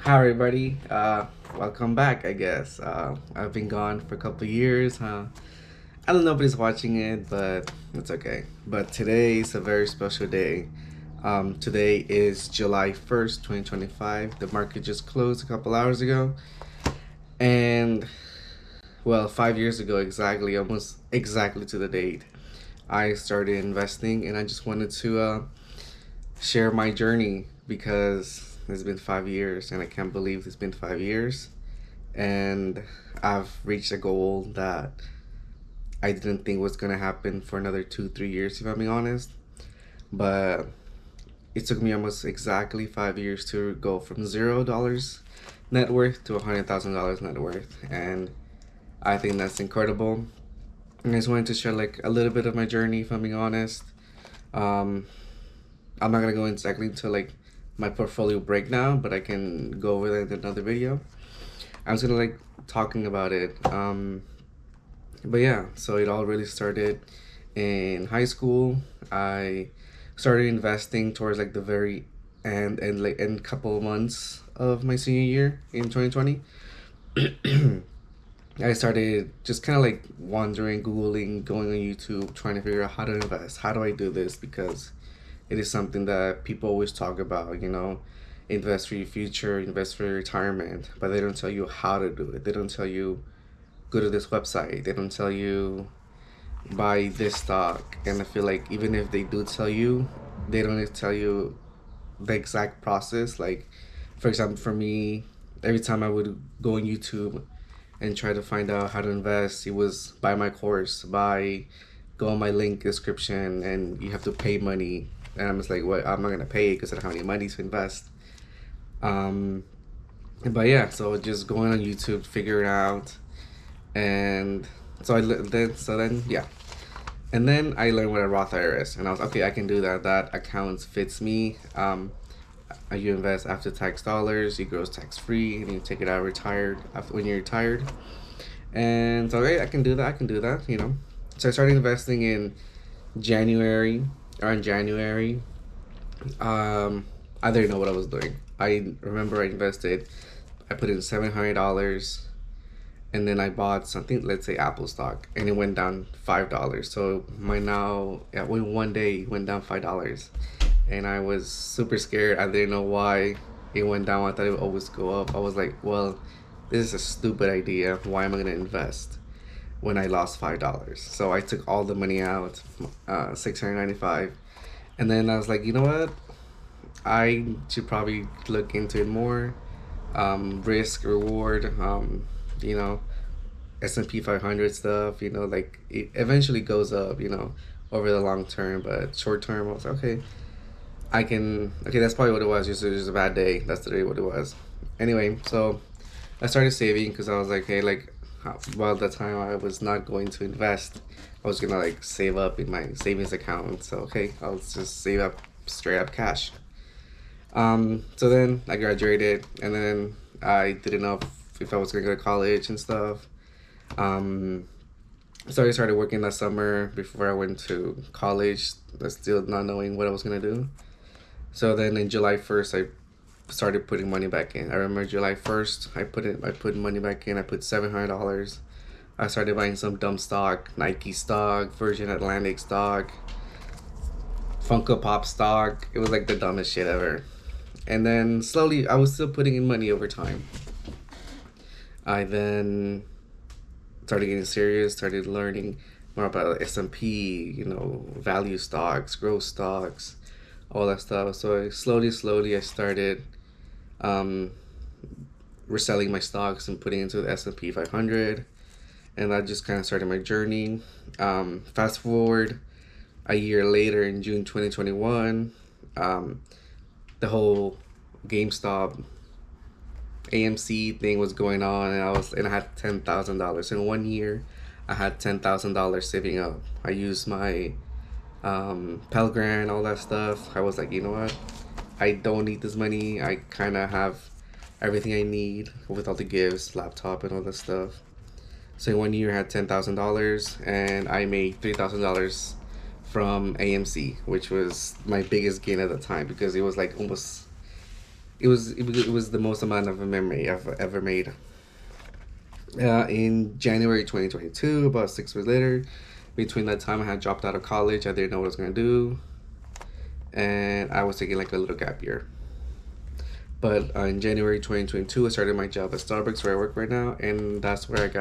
Hi everybody. Welcome back. I guess I've been gone for a couple of years. I don't know if nobody's watching it, but it's okay. But today is a very special day. Today is July 1st, 2025. The market just closed a couple hours ago, and well, 5 years ago exactly, almost exactly to the date, I started investing, and I just wanted to share my journey because it's been 5 years, and I can't believe it's been 5 years and I've reached a goal that I didn't think was gonna happen for another 2, 3 years, if I'm being honest. But it took me almost exactly 5 years to go from $0 net worth to $100,000 net worth, and I think that's incredible. And I just wanted to share like a little bit of my journey, if I'm being honest. Um, I'm not gonna go exactly into like my portfolio breakdown, but I can go over that in another video. I was gonna like talking about it. But yeah, so it all really started in high school. I started investing towards like the very end and like end couple of months of my senior year in 2020. I started just kind of like wandering, googling, going on YouTube, trying to figure out how to invest. How do I do this? Because it is something that people always talk about. Invest for your future, invest for your retirement, but they don't tell you how to do it. They don't tell you go to this website. They don't tell you buy this stock. And I feel like even if they do tell you, they don't tell you the exact process. Like, for example, for me, every time I would go on YouTube and try to find out how to invest, it was buy my course, buy, go on my link description, and you have to pay money. And I'm just like, what? I'm not gonna pay because I don't have any money to invest. Um, but yeah, so just going on YouTube, figure it out, and then yeah, and then I learned what a Roth IRA is, and I was okay. I can do that. That account fits me. You invest after tax dollars, you grows tax free, and you take it out retired after when you're retired. And so okay, I can do that. I can do that. So I started investing in January around January. Um, I didn't know what I was doing. I remember I invested. I put in $700, and then I bought something, let's say Apple stock, and it went down $5. So my now, yeah, one day it went down $5, and I was super scared. I didn't know why it went down. I thought it would always go up. I was like, well, this is a stupid idea. Why am I gonna invest when I lost $5? So I took all the money out, 695, and then I was like, you know what? I should probably look into it more. Risk reward. You know, S&P 500 stuff, like it eventually goes up, over the long term, but short term, I was like, okay, okay, that's probably what it was. Just a bad day. That's really what it was. Anyway, so I started saving because I was like, hey, like, while the time I was not going to invest, I was gonna like save up in my savings account. So, okay, I'll just save up straight up cash. So then I graduated, and then I didn't know if I was gonna go to college and stuff. Um, so I started working that summer before I went to college, still not knowing what I was gonna do. So then in July 1st, I started putting money back in. I remember July 1st, I put money back in. I put $700. I started buying some dumb stock, Nike stock, Virgin Atlantic stock, Funko Pop stock. It was like the dumbest shit ever. And then slowly, I was still putting in money over time. I then started getting serious, started learning more about S&P, value stocks, growth stocks, all that stuff. So slowly, I started um, reselling my stocks and putting into the S&P 500, and that just kind of started my journey. Fast forward a year later, in June 2021, um, the whole GameStop AMC thing was going on, and I had $10,000 in 1 year. I had $10,000 saving up. I used my Pell Grant, all that stuff. I was like, you know what? I don't need this money. I kind of have everything I need with all the gifts, laptop, and all that stuff. So in 1 year, I had $10,000, and I made $3,000 from AMC, which was my biggest gain at the time because it was like almost it was the most amount of memory I've ever made. In January 2022, about 6 months later, between that time I had dropped out of college, I didn't know what I was gonna do, and I was taking like a little gap year. But in January 2022, I started my job at Starbucks where I work right now, and that's where I got